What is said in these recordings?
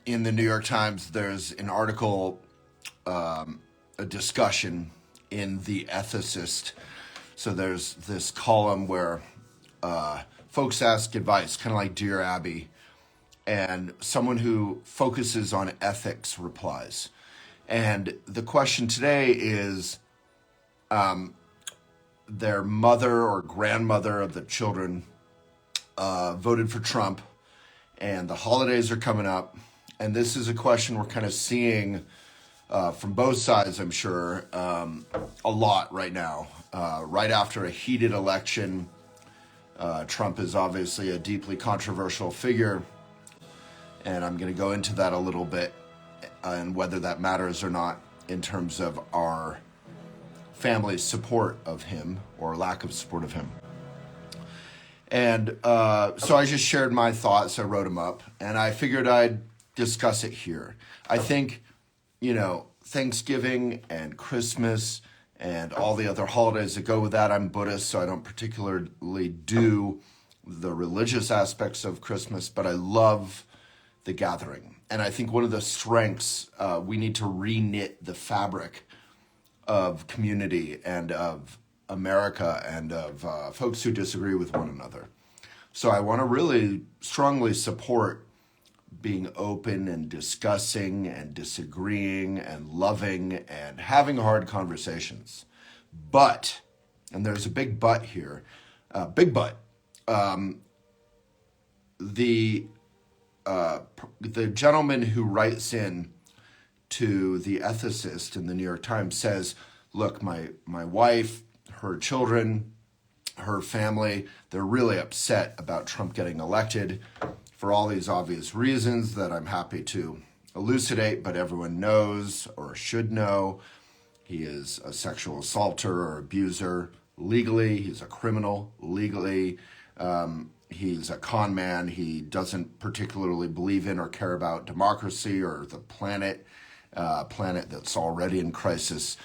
in the New York Times, there's an article, a discussion in The Ethicist. So there's this column where folks ask advice, kind of like Dear Abby, and someone who focuses on ethics replies. And the question today is their mother or grandmother of the children voted for Trump, and the holidays are coming up. And this is a question we're kind of seeing from both sides, I'm sure, a lot right now. Right after a heated election, Trump is obviously a deeply controversial figure, and I'm going to go into that a little bit and whether that matters or not in terms of our family's support of him or lack of support of him. And so I just shared my thoughts. I wrote them up, and I figured I'd discuss it here. I think, Thanksgiving and Christmas and all the other holidays that go with that. I'm Buddhist, so I don't particularly do the religious aspects of Christmas, but I love the gathering. And I think one of the strengths, we need to re-knit the fabric of community and of America and of folks who disagree with one another. So I want to really strongly support being open and discussing and disagreeing and loving and having hard conversations. But, and there's a big but here, big but, the gentleman who writes in to The Ethicist in the New York Times says, look, my wife, her children, her family, they're really upset about Trump getting elected for all these obvious reasons that I'm happy to elucidate, but everyone knows or should know. He is a sexual assaulter or abuser legally. He's a criminal legally. He's a con man. He doesn't particularly believe in or care about democracy or the planet that's already in crisis.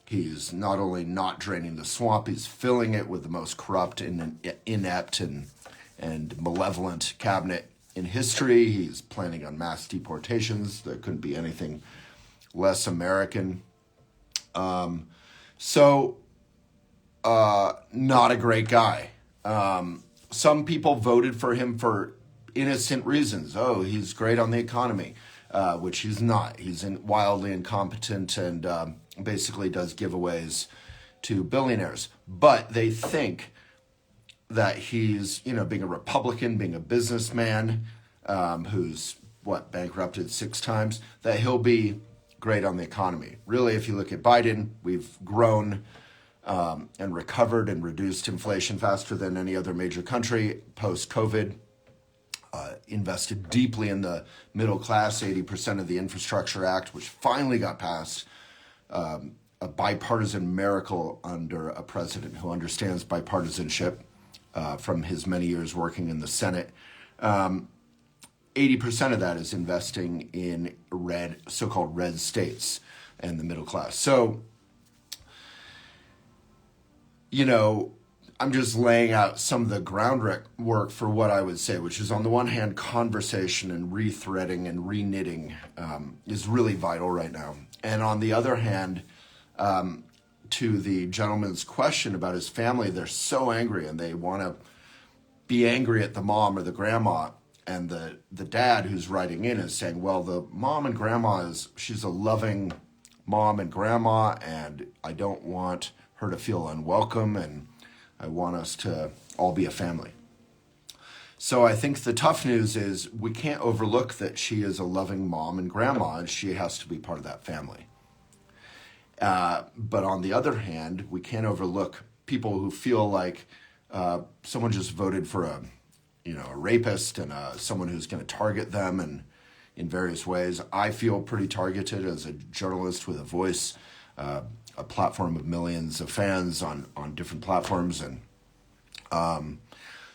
He's not only not draining the swamp, he's filling it with the most corrupt and inept and malevolent cabinet in history. He's planning on mass deportations. There couldn't be anything less American. So not a great guy. Some people voted for him for innocent reasons. Oh, he's great on the economy, which he's not. He's wildly incompetent and basically does giveaways to billionaires. But they think that he's, being a Republican, being a businessman who's, bankrupted 6 times, that he'll be great on the economy. Really, if you look at Biden, we've grown and recovered and reduced inflation faster than any other major country post-COVID. Invested deeply in the middle class, 80% of the Infrastructure Act, which finally got passed, a bipartisan miracle under a president who understands bipartisanship from his many years working in the Senate. 80% of that is investing in so-called red states and the middle class. So, I'm just laying out some of the groundwork for what I would say, which is on the one hand, conversation and rethreading and reknitting is really vital right now. And on the other hand, to the gentleman's question about his family, they're so angry and they want to be angry at the mom or the grandma. And the dad who's writing in is saying, well, the mom and grandma she's a loving mom and grandma, and I don't want her to feel unwelcome, and I want us to all be a family. So I think the tough news is we can't overlook that she is a loving mom and grandma, and she has to be part of that family. But on the other hand, we can't overlook people who feel like someone just voted for a rapist and someone who's going to target them and in various ways. I feel pretty targeted as a journalist with a voice, a platform of millions of fans on different platforms. And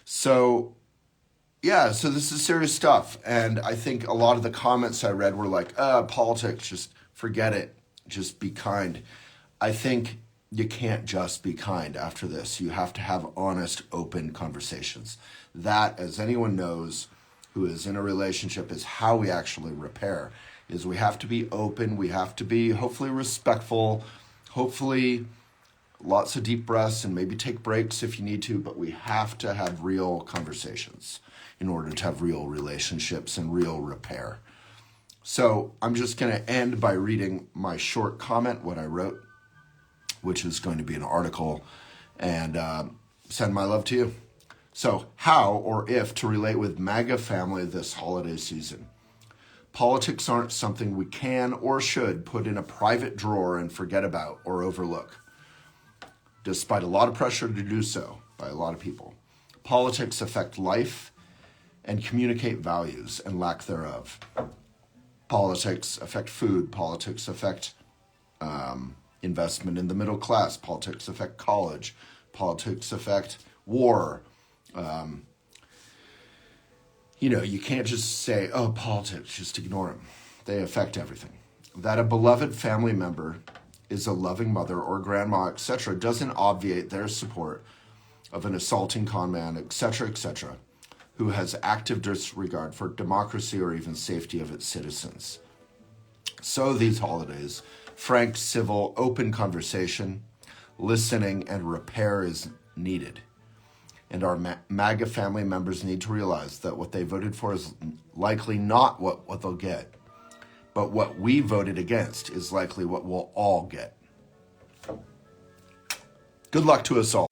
so this is serious stuff. And I think a lot of the comments I read were like, politics, just forget it. Just be kind. I think you can't just be kind after this. You have to have honest, open conversations. That, as anyone knows, who is in a relationship is how we actually repair. Is we have to be open, we have to be hopefully respectful, hopefully lots of deep breaths and maybe take breaks if you need to, but we have to have real conversations in order to have real relationships and real repair. So I'm just going to end by reading my short comment, what I wrote, which is going to be an article, and send my love to you. So how or if to relate with MAGA family this holiday season. Politics aren't something we can or should put in a private drawer and forget about or overlook, despite a lot of pressure to do so by a lot of people. Politics affect life and communicate values and lack thereof. Politics affect food. Politics affect investment in the middle class. Politics affect college. Politics affect war. You can't just say, oh, politics, just ignore them. They affect everything. That a beloved family member is a loving mother or grandma, etc., doesn't obviate their support of an assaulting conman, etc., who has active disregard for democracy or even safety of its citizens. So these holidays, frank, civil, open conversation, listening, and repair is needed. And our MAGA family members need to realize that what they voted for is likely not what they'll get, but what we voted against is likely what we'll all get. Good luck to us all.